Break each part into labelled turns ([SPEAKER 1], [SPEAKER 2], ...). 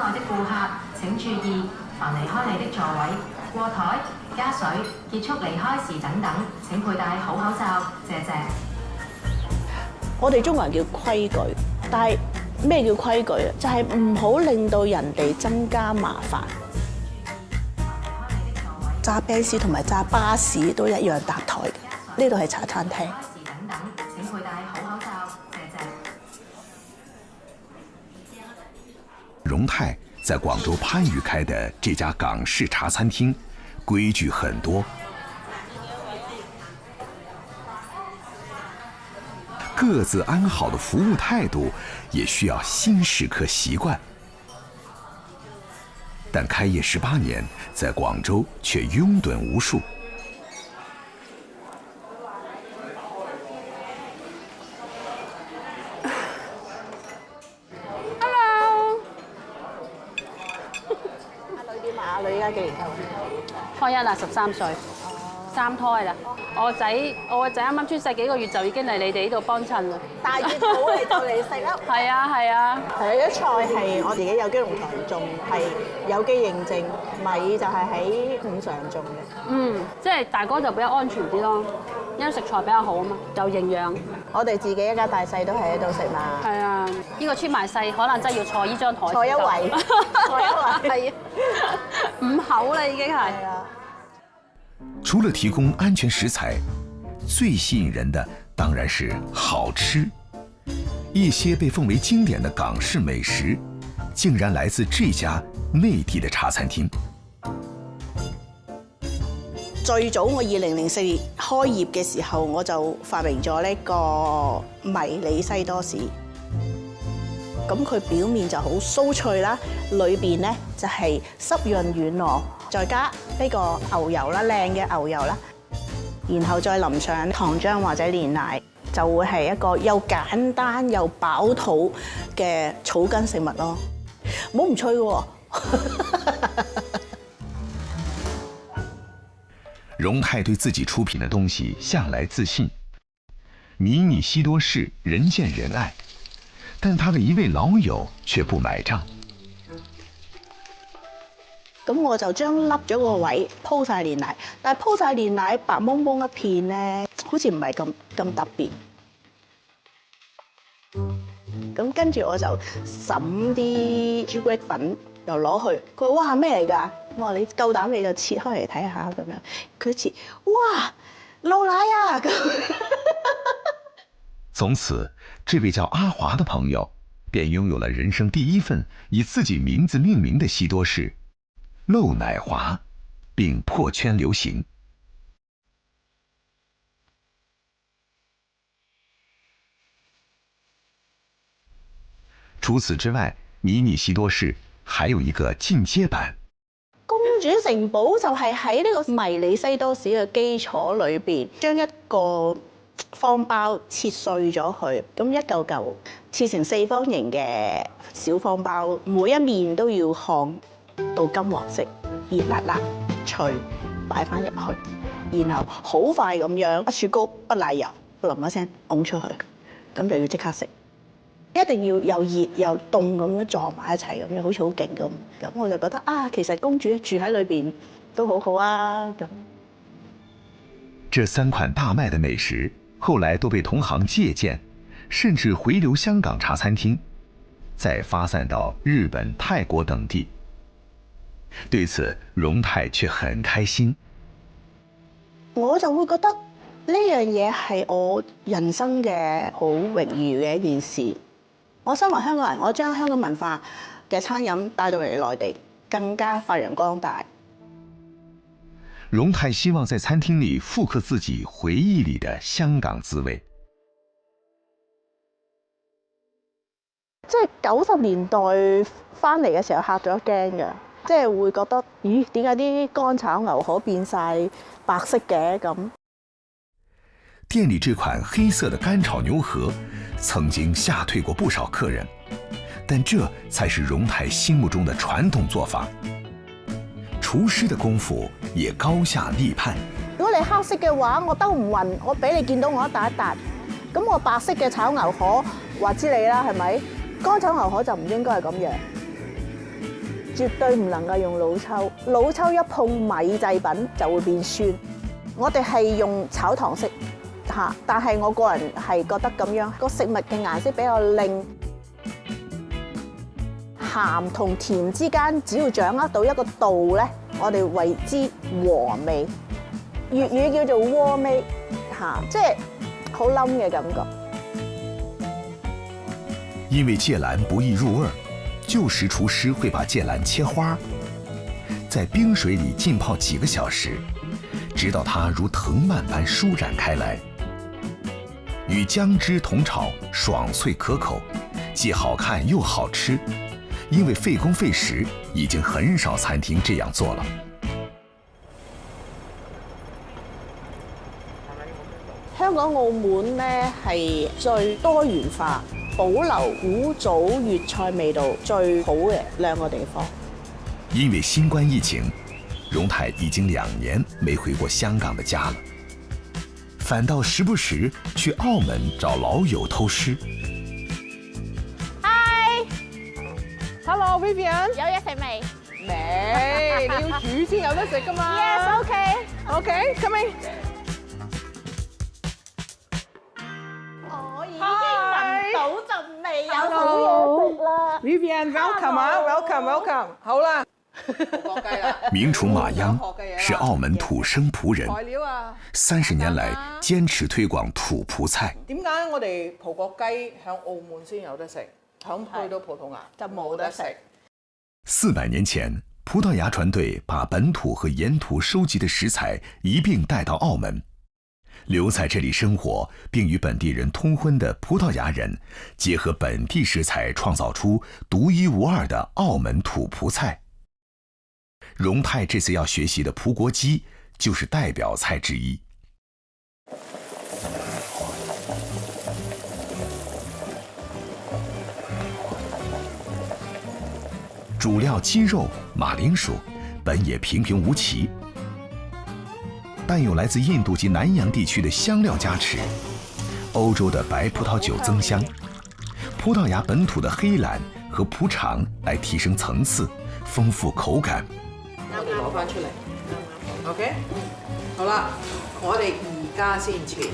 [SPEAKER 1] 愛的顧客請注意，凡離開你的座位、過台、加水、結束離開時等等，請佩戴好口罩，謝謝。
[SPEAKER 2] 我哋中國人叫規矩，但係咩叫規矩啊？就係唔好令到人哋增加麻煩。揸巴士同埋揸巴士都一樣搭台嘅，呢度係茶餐廳。
[SPEAKER 3] 荣泰在广州番禺开的这家港式茶餐厅，规矩很多，各自安好的服务态度也需要新食客习惯。但开业18年，在广州却拥趸无数。
[SPEAKER 2] 女點啊？女依家幾年級？
[SPEAKER 4] 初一啦，13歲，3胎啦。我個仔啱啱出世幾個月就已經嚟你哋呢度幫襯啦。
[SPEAKER 2] 大熱好嚟就嚟食啦！
[SPEAKER 4] 係啊係啊。
[SPEAKER 2] 係啲菜係我自己有機農場種，係有機認證，米就係喺五常種嘅。
[SPEAKER 4] 即係大哥就比較安全啲咯，因為食材比較好啊嘛，有營養。
[SPEAKER 2] 我哋自己一家大細都喺度食嘛。
[SPEAKER 4] 係啊，呢個出埋細，可能真係要坐呢張台。
[SPEAKER 2] 坐一圍，坐一圍係
[SPEAKER 4] 5口啦已經係。
[SPEAKER 3] 除了提供安全食材，最吸引人的当然是好吃。一些被奉为经典的港式美食，竟然来自这家内地的茶餐厅。
[SPEAKER 2] 最早我2004年開業嘅時候，我就發明咗呢個迷你西多士。咁佢表面就好酥脆啦，裏邊咧就係濕潤軟糯，再加呢個牛油啦，靚嘅牛油啦，然後再淋上糖漿或者煉奶，就會係一個又簡單又飽肚嘅草根食物咯。冇唔脆喎。
[SPEAKER 3] 荣泰对自己出品的東西向來自信，迷你西多士人見人愛，但他的一位老友卻不買賬。
[SPEAKER 2] 咁我就將凹咗個位鋪晒煉奶，但係鋪晒煉奶白蒙蒙一片咧，好似唔係咁特別。咁跟住我就揼啲朱古力粉又攞去，佢話哇咩嚟㗎？我話你夠膽你就切開嚟睇下咁樣，佢切哇漏奶啊！
[SPEAKER 3] 從此，這位叫阿華的朋友便擁有了人生第一份以自己名字命名的西多士——漏奶華，並破圈流行。除此之外，迷你西多士還有一個進階版。
[SPEAKER 2] 公主城堡就係喺呢個迷你西多士嘅基礎裏邊，將一個方包切碎咗佢，咁一嚿嚿切成4方形嘅小方包，每一面都要烘到金黃色，熱辣辣脆，擺翻入去，然後好快咁樣一雪糕不奶油，淋一聲㧬出去，咁就要即刻食。一定要又熱又凍咁樣撞埋一齊咁樣，好似好勁咁。咁我就覺得啊，其實公主住喺裏邊都好好啊咁。
[SPEAKER 3] 這3款大賣的美食，後來都被同行借鑑，甚至回流香港茶餐廳，再發散到日本、泰國等地。對此，榮泰卻很開心。
[SPEAKER 2] 我就會覺得呢樣嘢係我人生嘅好榮譽嘅一件事。我身為香港人，我將香港文化嘅餐飲帶到嚟內地，更加發揚光大。
[SPEAKER 3] 榮泰希望在餐廳裡復刻自己回憶裡的香港滋味。
[SPEAKER 2] 即係90年代翻嚟嘅時候嚇咗一驚嘅，即係會覺得咦點解啲乾炒牛河變晒白色嘅咁？
[SPEAKER 3] 店裡這款黑色的乾炒牛河曾經嚇退過不少客人，但這才是榮泰心目中的傳統做法。廚師的功夫也高下立判。
[SPEAKER 2] 如果你黑色嘅話，我兜唔勻，我俾你見到我一笪一笪。咁我白色嘅炒牛河話知你啦，係咪？乾炒牛河就唔應該係咁樣。絕對唔能夠用老抽。老抽一碰米製品就會變酸。我哋係用炒糖色嚇，但係我個人係覺得咁樣個食物嘅顏色比較靚。鹹同甜之間，只要掌握到一個度咧，我哋為之和味。粵語叫做鍋味嚇，即係好冧嘅感覺。
[SPEAKER 3] 因为芥蓝不易入味，旧时厨师会把芥蓝切花，在冰水里浸泡几个小时，直到它如藤蔓般舒展开来，与姜汁同炒，爽脆可口，既好看又好吃。因为费工费时，已经很少餐厅这样做了。
[SPEAKER 2] 香港、澳門咧係最多元化、保留古早粵菜味道最好嘅兩個地方。
[SPEAKER 3] 因为新冠疫情，荣泰已经2年没回过香港的家了，反倒时不时去澳门找老友偷师。
[SPEAKER 5] Hello Vivian，
[SPEAKER 2] 有嘢食未？
[SPEAKER 5] 未，你要煮先有得食噶嘛
[SPEAKER 2] Yes, OK。
[SPEAKER 5] OK，come in。
[SPEAKER 2] 我已經聞到陣味，有好嘢食啦。
[SPEAKER 5] Vivian，welcome 啊 ，welcome。好啦，火雞啦。
[SPEAKER 3] 名廚馬央是澳門土生葡人，30年來堅持推廣土葡菜。
[SPEAKER 5] 點解我哋葡國雞喺澳門先有得食？去到葡萄牙就冇得食。
[SPEAKER 3] 400年前，葡萄牙船队把本土和沿途收集的食材一并带到澳门，留在这里生活并与本地人通婚的葡萄牙人，结合本地食材，创造出独一无二的澳门土葡菜。荣泰这次要学习的葡国鸡就是代表菜之一。主料鸡肉、马铃薯，本也平平无奇，但有来自印度及南洋地区的香料加持，欧洲的白葡萄酒增香，葡萄牙本土的黑蓝和葡肠来提升层次，丰富口感。
[SPEAKER 5] 我哋攞翻出嚟 ，OK， 好啦，我哋而家先切。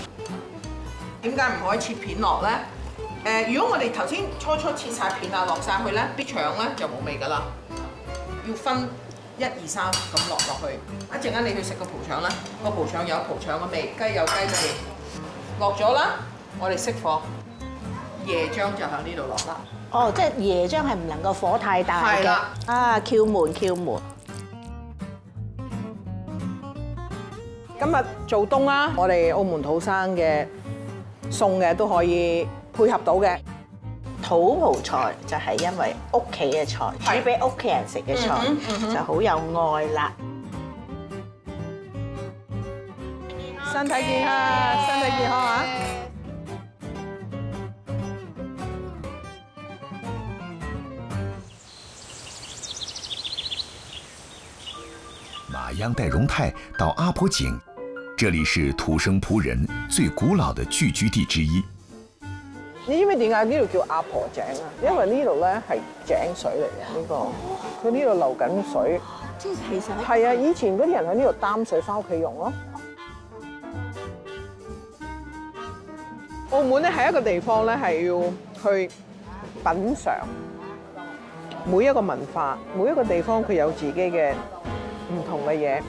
[SPEAKER 5] 點解唔可以切片落咧？如果我哋頭先初切晒片啊，落晒去咧，啲腸咧就冇味噶啦。要分1、2、3咁落去。一陣間你去食個葡腸啦，個葡腸有葡腸嘅味，雞有雞味。落咗啦，我哋熄火，椰漿就喺呢度落啦。
[SPEAKER 2] 哦，即係椰漿係唔能夠火太大嘅。
[SPEAKER 5] 係啦。
[SPEAKER 2] 啊，竅門。
[SPEAKER 5] 今日做冬啦，我哋澳門土生嘅餸嘅都可以配合到嘅。
[SPEAKER 2] 土葡菜就係因為屋企嘅菜，煮俾屋企人食嘅菜，就好有愛啦。
[SPEAKER 5] 身體健康，身體健康啊！
[SPEAKER 3] 马央带荣泰到阿婆井，这里是土生葡人最古老的聚居地之一。
[SPEAKER 5] 你知唔知點解呢度叫阿婆井啊？因為呢度咧係井水嚟嘅呢個，佢呢度流緊水。
[SPEAKER 2] 即係其實
[SPEAKER 5] 係啊，以前嗰啲人喺呢度擔水翻屋企用咯。澳門咧係一個地方咧係要去品嚐每一個文化，每一個地方佢有自己嘅唔同嘅嘢。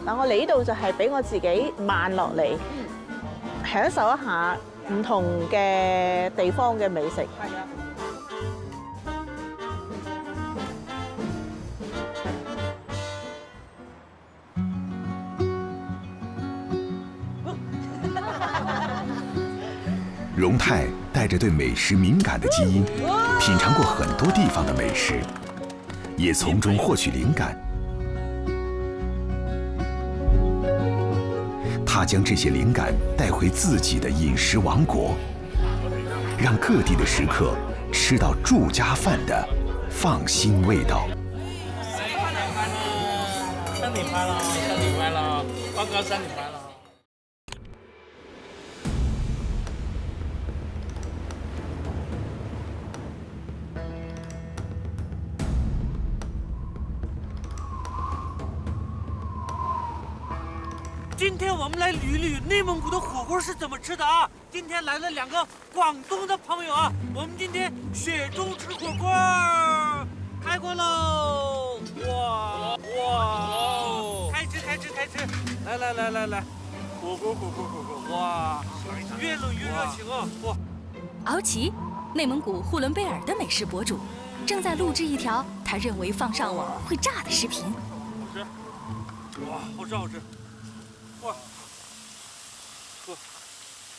[SPEAKER 2] 嗱，我嚟呢度就係俾我自己慢落嚟，享受一下唔同嘅地方嘅美食。
[SPEAKER 5] 係啊。
[SPEAKER 3] 荣泰带着对美食敏感的基因，品尝过很多地方的美食，也从中获取灵感。他将这些灵感带回自己的饮食王国，让各地的食客吃到住家饭的放心味道。
[SPEAKER 6] 新年快樂，新年快樂，光哥新年快樂！今天我们来捋捋内蒙古的火锅是怎么吃的啊！今天来了2个广东的朋友啊，我们今天雪中吃火锅，开锅喽！哇！开吃！来！火锅！哇！越冷越热情啊！哇！
[SPEAKER 7] 敖奇，内蒙古呼伦贝尔的美食博主，正在录制一条他认为放上网会炸的视频。
[SPEAKER 6] 好吃！哇，好吃！哇，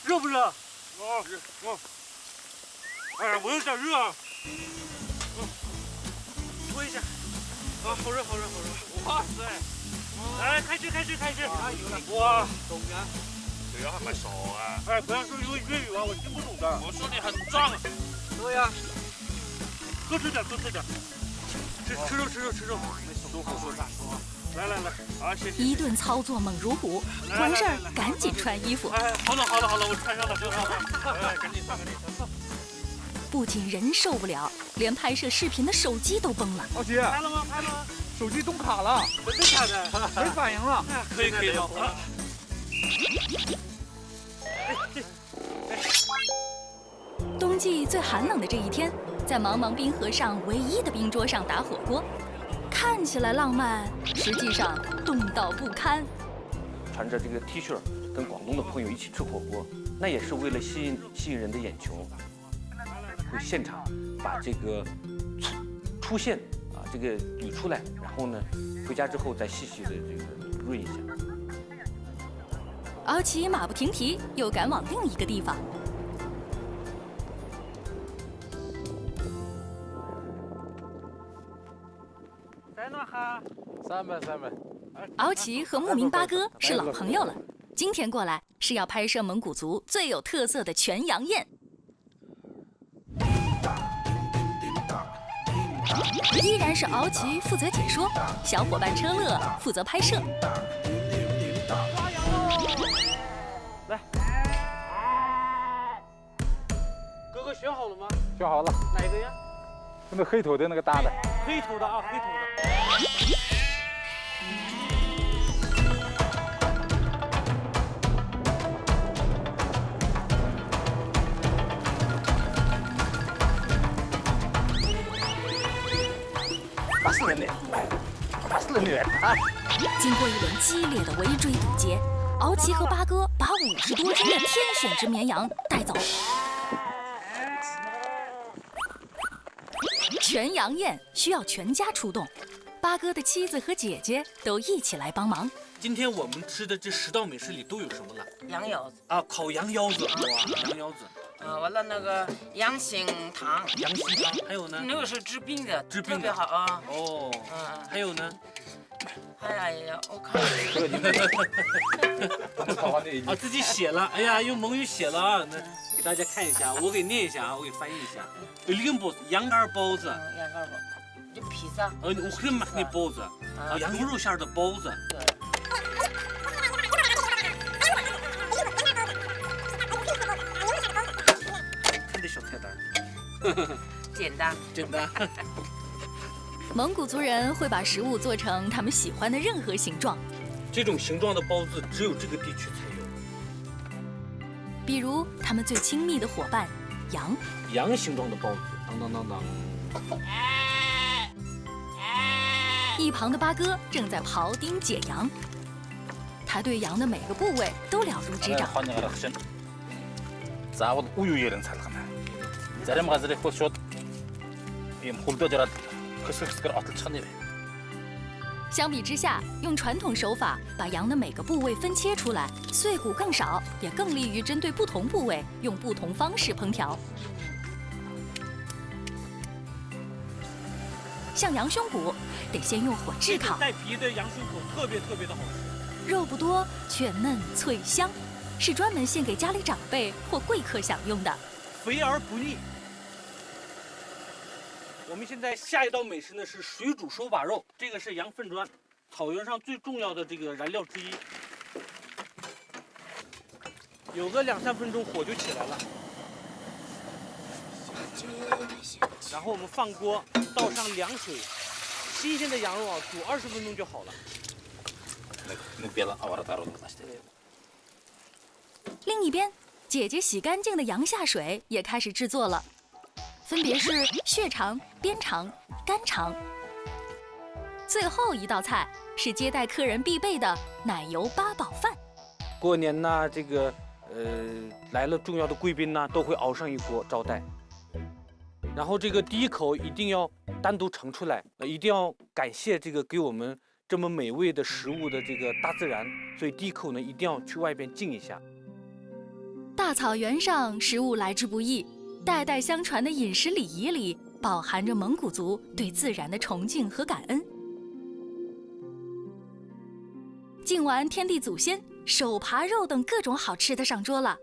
[SPEAKER 6] 热不热？热！哎呀，我有点热啊！搓一下。啊，好热！哇塞！来，开吃！哇，懂呀？这个还蛮熟啊！哎，不要说粤语啊，我听不懂的。我说你很壮。对呀。多吃点。吃肉。舒服。来，好，谢谢。
[SPEAKER 7] 一顿操作猛如虎，完事儿赶紧穿衣服。
[SPEAKER 6] 哎，好了，我穿上了，真好。哎，赶紧穿。
[SPEAKER 7] 不仅人受不了，连拍摄视频的手机都崩了。
[SPEAKER 8] 老姐，
[SPEAKER 6] 拍了吗？
[SPEAKER 8] 手机冻卡了，
[SPEAKER 6] 真的假的？
[SPEAKER 8] 没反应了。
[SPEAKER 6] 可以的。
[SPEAKER 7] 冬季最寒冷的这一天，在茫茫冰河上唯一的冰桌上打火锅，看起来浪漫，实际上冻到不堪。
[SPEAKER 9] 穿着这个 T 恤，跟广东的朋友一起吃火锅，那也是为了吸引人的眼球。会现场把这个出现这个捋出来，然后呢，回家之后再细细的这个润一下。
[SPEAKER 7] 敖奇马不停蹄，又赶往另一个地方。
[SPEAKER 6] 在哪哈？300。
[SPEAKER 7] 敖奇和牧民八哥是老朋友了，今天过来是要拍摄蒙古族最有特色的全羊宴。依然是敖奇负责解说，小伙伴车乐负责拍摄。
[SPEAKER 6] 抓羊喽！来，哥哥选好了吗？
[SPEAKER 8] 选好了。
[SPEAKER 6] 哪个呀？
[SPEAKER 8] 那黑头的那个大的。
[SPEAKER 6] 黑头的啊，黑头的。
[SPEAKER 7] 经过一轮激烈的围追堵截，敖奇和八哥把50多斤的天选之绵羊带走。全羊宴需要全家出动，八哥的妻子和姐姐都一起来帮忙。
[SPEAKER 6] 今天我们吃的这10道美食里都有什么了？
[SPEAKER 10] 羊腰子
[SPEAKER 6] 啊，烤羊腰子，哇，羊腰子。
[SPEAKER 10] 完了那个羊心汤，
[SPEAKER 6] 还有呢？
[SPEAKER 10] 那个是治病的，
[SPEAKER 6] 治病的
[SPEAKER 10] 特别好啊。
[SPEAKER 6] 哦，还有呢？
[SPEAKER 10] 哎呀，我看
[SPEAKER 6] 啊，自己写了，哎呀，用蒙语写了啊，那给大家看一下，我给念一下啊，我给翻译一下。羊肝包子，
[SPEAKER 10] 羊肝包，就披萨。
[SPEAKER 6] 我会买那包子，羊肉馅的包子。
[SPEAKER 10] 对。
[SPEAKER 6] 看这小菜单。
[SPEAKER 10] 简单。
[SPEAKER 7] 蒙古族人会把食物做成他们喜欢的任何形状，
[SPEAKER 6] 这种形状的包子只有这个地区才有。
[SPEAKER 7] 比如他们最亲密的伙伴羊。
[SPEAKER 6] 羊形状的包子，当。
[SPEAKER 7] 一旁的八哥正在庖丁解羊，他对羊的每个部位都了如指掌。相比之下，用传统手法把羊的每个部位分切出来，碎骨更少，也更利于针对不同部位用不同方式烹调。像羊胸骨，得先用火炙烤。
[SPEAKER 6] 带皮的羊胸骨特别的好吃，
[SPEAKER 7] 肉不多却嫩脆香，是专门献给家里长辈或贵客享用的，
[SPEAKER 6] 肥而不腻。我们现在下一道美食呢是水煮手把肉，这个是羊粪砖，草原上最重要的这个燃料之一。有个2-3分钟火就起来了，然后我们放锅，倒上凉水，新鲜的羊肉啊煮20分钟就好了。
[SPEAKER 7] 另一边，姐姐洗干净的羊下水也开始制作了，分别是血肠、边肠、肝肠。最后一道菜是接待客人必备的奶油八宝饭。
[SPEAKER 9] 过年呐，这个来了重要的贵宾呐，都会熬上一锅招待。然后这个第一口一定要单独盛出来，一定要感谢这个给我们这么美味的食物的这个大自然，所以第一口呢一定要去外边敬一下。
[SPEAKER 7] 大草原上食物来之不易，代代相传的饮食礼仪里饱含着蒙古族对自然的崇敬和感恩。敬完天地祖先，手扒肉等各种好吃的上桌了。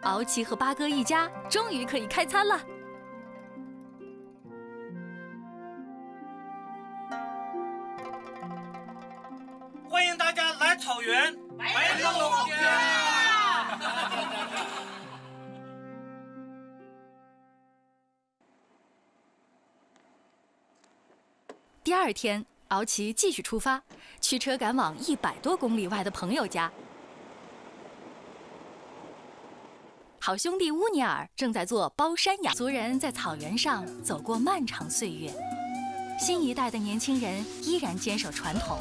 [SPEAKER 7] 敖奇和八哥一家终于可以开餐了。
[SPEAKER 6] 欢迎大家来草原，来肉家。
[SPEAKER 7] 第二天，敖奇继续出发，驱车赶往100多公里外的朋友家。好兄弟乌尼尔正在做包山羊，族人在草原上走过漫长岁月，新一代的年轻人依然坚守传统，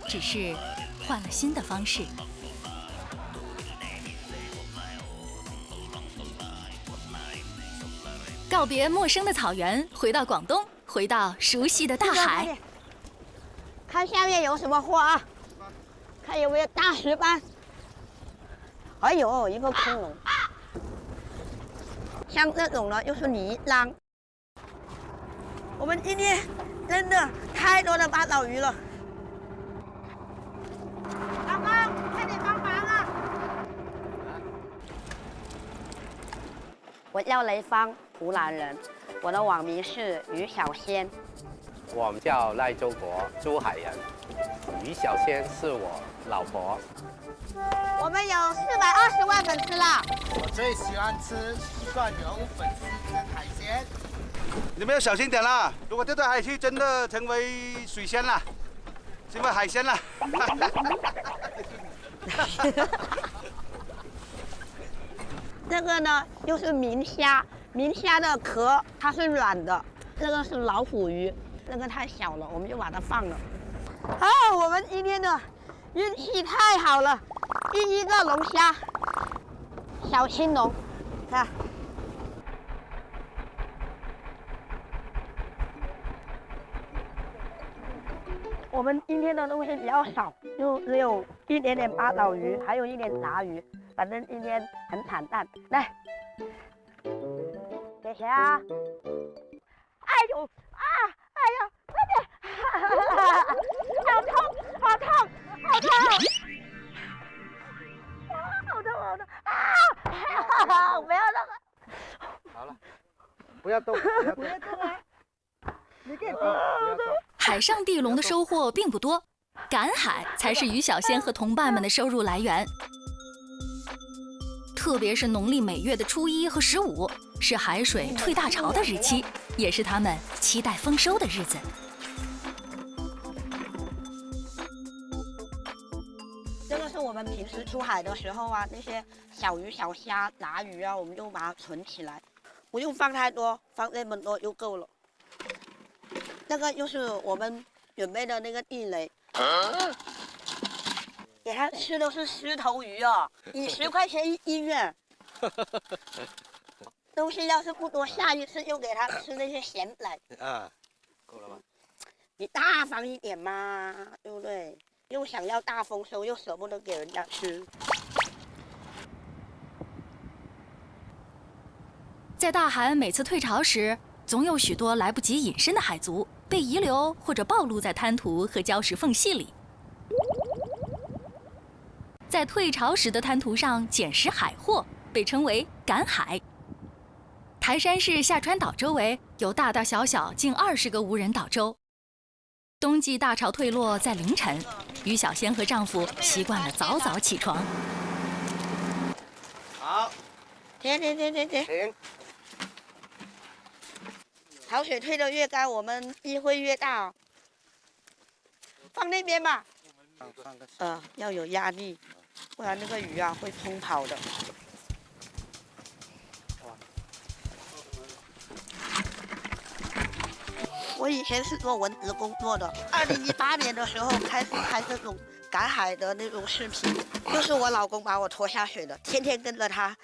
[SPEAKER 7] 只是换了新的方式。告别陌生的草原，回到广东，回到熟悉的大海。
[SPEAKER 2] 看下面有什么花，看有没有大石斑。哎呦，一个恐龙。像这种呢，又是泥浪。我们今天真的太多的八爪鱼了。老公，快点帮忙啊！我叫雷芳，湖南人，我的网名是于小仙。
[SPEAKER 11] 我们叫赖周国，珠海人。于小仙是我老婆。
[SPEAKER 2] 我们有420万粉丝啦！
[SPEAKER 12] 我最喜欢吃蒜蓉粉丝蒸海鲜。你们要小心点啦！如果这道海鲜真的成为水鲜了，成为海鲜了。
[SPEAKER 2] 这个呢，又是明虾，明虾的壳它是软的。这个是老虎鱼，那个太小了，我们就把它放了。啊，我们今天的运气太好了，第一个龙虾，小青龙，看。我们今天的东西比较少，就只有一点点八爪鱼，还有一点杂鱼，反正今天很惨淡。来，给钱啊！哎呦啊！哎呀，快点！好痛，好痛，好痛！啊，好痛，好痛！啊！不要那个。
[SPEAKER 12] 好了，不要动，不要动啊！你给动，不要动。
[SPEAKER 7] 海上地龙的收获并不多，赶海才是于小仙和同伴们的收入来源。特别是农历每月的初1和15，是海水退大潮的日期，也是他们期待丰收的日子。
[SPEAKER 2] 这个是我们平时出海的时候啊，那些小鱼、小虾、杂鱼啊，我们就把它存起来，不用放太多，放这么多就够了。这个就是我们准备的那个地雷，给它吃的是狮头鱼哦，以10块钱一斤啊。东西要是不多，下一次又给它吃那些咸来。
[SPEAKER 12] 啊，够了吗？
[SPEAKER 2] 你大方一点嘛，对不对？又想要大丰收，又舍不得给人家吃。
[SPEAKER 7] 在大寒每次退潮时，总有许多来不及隐身的海族被遗留或者暴露在滩涂和礁石缝隙里。在退潮时的滩涂上捡拾海货，被称为赶海。台山市下川岛周围有大大小小近20个无人岛洲。冬季大潮退落在凌晨，于小仙和丈夫习惯了早早起床。
[SPEAKER 12] 好，
[SPEAKER 2] 停。
[SPEAKER 12] 停。
[SPEAKER 13] 潮水退得越高，我们机会越大哦。放那边吧。要有压力，不然那个鱼啊会冲跑的。我以前是做文职工作的，2018年的时候开始拍这种赶海的那种视频，就是我老公把我拖下水的，天天跟着他，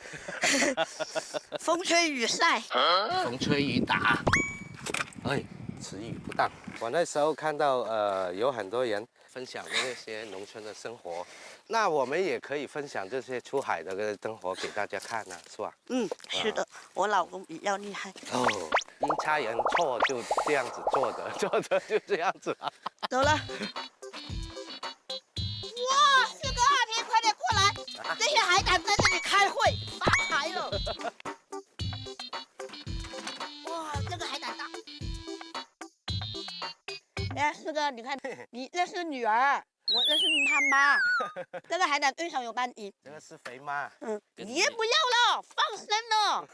[SPEAKER 13] 风吹雨晒，
[SPEAKER 11] 风吹雨打，哎，词语不当。我那时候看到有很多人分享的那些农村的生活，那我们也可以分享这些出海的生活给大家看啊，是吧？
[SPEAKER 13] 是的，我老公比较厉害。
[SPEAKER 11] 哦，阴差阳错就这样子做的，做的就这样子啊。
[SPEAKER 13] 走了。哇，四哥阿平，快点过来！这些海胆在这里开会，发财了。哇，这个海胆大。哎，四哥，你看，你这是女儿，我这是他妈。这个海胆对手有半斤。
[SPEAKER 11] 这个是肥妈。
[SPEAKER 13] 你也不要了，放生了。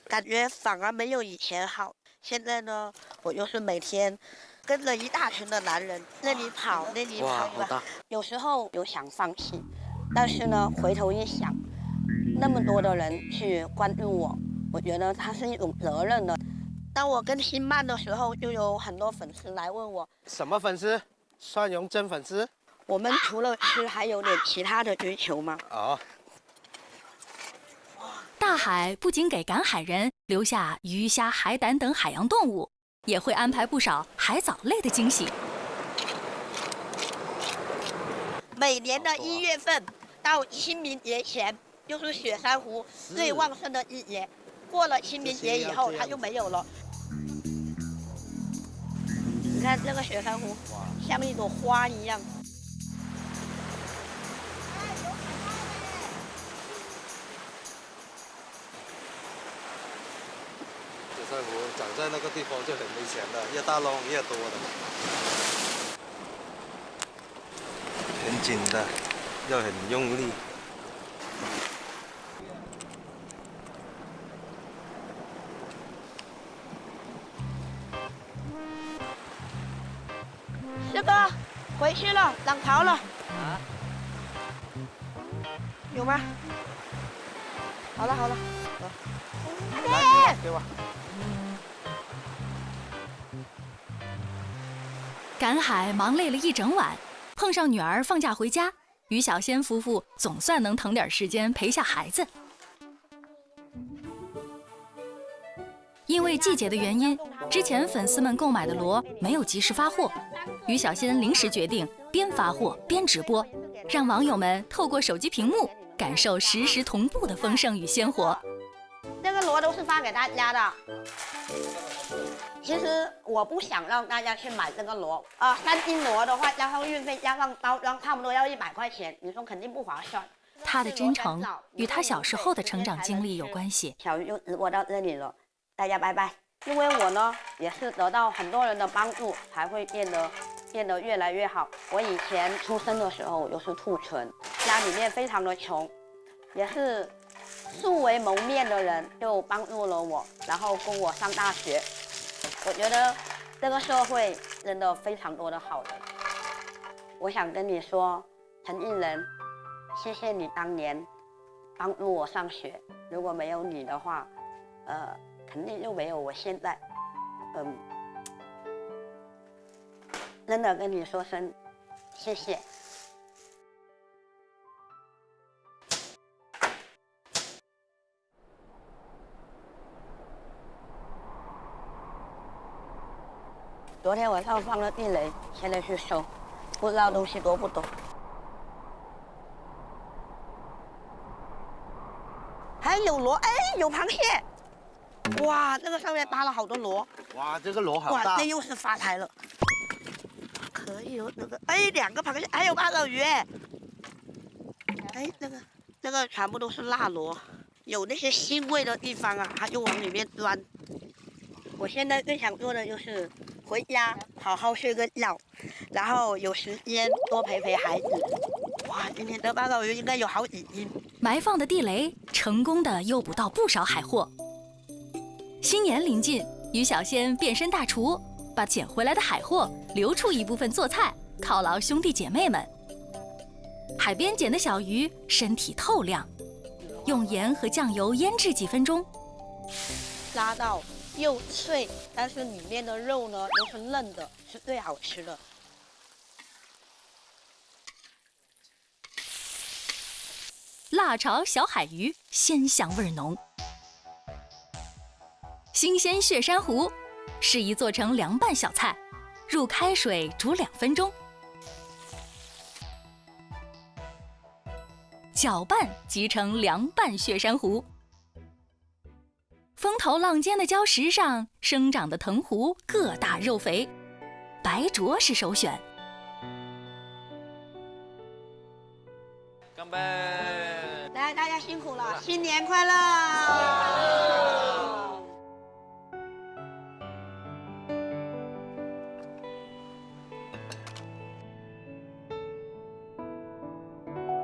[SPEAKER 13] 感觉反而没有以前好。现在呢，我就是每天跟着一大群的男人，那里跑那里跑吧。有时候有想放弃，但是呢，回头一想，那么多的人去关注我，我觉得它是一种责任的。当我更新慢的时候，就有很多粉丝来问我，
[SPEAKER 11] 什么粉丝？蒜蓉真粉丝？
[SPEAKER 13] 我们除了吃，还有点其他的追求吗？
[SPEAKER 11] 哦。
[SPEAKER 7] 大海不仅给赶海人留下鱼虾、海胆等海洋动物，也会安排不少海藻类的惊喜。
[SPEAKER 13] 每年的1月份到清明节前，就是雪珊瑚最旺盛的一年。过了清明节以后，它就没有了。你看这个雪珊瑚，像一朵花一样。
[SPEAKER 14] 雪珊瑚长在那个地方就很危险的，越大浪越多的，很紧的，要很用力。
[SPEAKER 13] 师哥，回去了，涨潮了。啊？有吗？好了好了，走。
[SPEAKER 11] 来，给我。
[SPEAKER 7] 赶海忙累了一整晚，碰上女儿放假回家，于小仙夫妇总算能腾点时间陪下孩子。因为季节的原因，之前粉丝们购买的螺没有及时发货，于小仙临时决定边发货边直播，让网友们透过手机屏幕感受实时同步的丰盛与鲜活。
[SPEAKER 13] 这个螺都是发给大家的。其实我不想让大家去买这个螺，3斤螺的话，加上运费，加上包装，差不多要100块钱，你说肯定不划算。
[SPEAKER 7] 他的真诚与他小时候的成长经历有关系。
[SPEAKER 13] 小鱼就直播到这里了，大家拜拜。因为我呢也是得到很多人的帮助，才会变得越来越好。我以前出生的时候我就是兔唇，家里面非常的穷，也是素未谋面的人就帮助了我，然后供我上大学。我觉得这个社会真的非常多的好人。我想跟你说，陈艺人，谢谢你当年帮助我上学，如果没有你的话，肯定就没有我现在。真的跟你说声谢谢。昨天晚上放了地雷，现在去收，不知道东西多不多。还有螺，哎，有螃蟹。哇，这个上面扒了好多螺。
[SPEAKER 11] 哇，这个螺好大。
[SPEAKER 13] 哇，这又是发财了。可以有那个，哎，2个螃蟹，还有八爪鱼，哎，那个全部都是辣螺，有那些腥味的地方啊，它就往里面钻。我现在最想做的就是回家好好睡个觉，然后有时间多陪陪孩子。哇，今天的八爪鱼应该有好几斤。
[SPEAKER 7] 埋放的地雷成功的诱捕到不少海货。新年临近，于小仙变身大厨，把捡回来的海货留出一部分做菜，犒劳兄弟姐妹们。海边捡的小鱼身体透亮，用盐和酱油腌制几分钟，
[SPEAKER 13] 拉到又脆，但是里面的肉呢又是嫩的，是最好吃的。
[SPEAKER 7] 辣炒小海鱼，鲜香味浓。新鲜血珊瑚，适宜做成凉拌小菜，入开水煮2分钟，搅拌即成凉拌血珊瑚。风头浪尖的礁石上生长的藤壶个大肉肥，白灼是首选。
[SPEAKER 11] 干杯！
[SPEAKER 13] 来，大家辛苦了，新年快乐！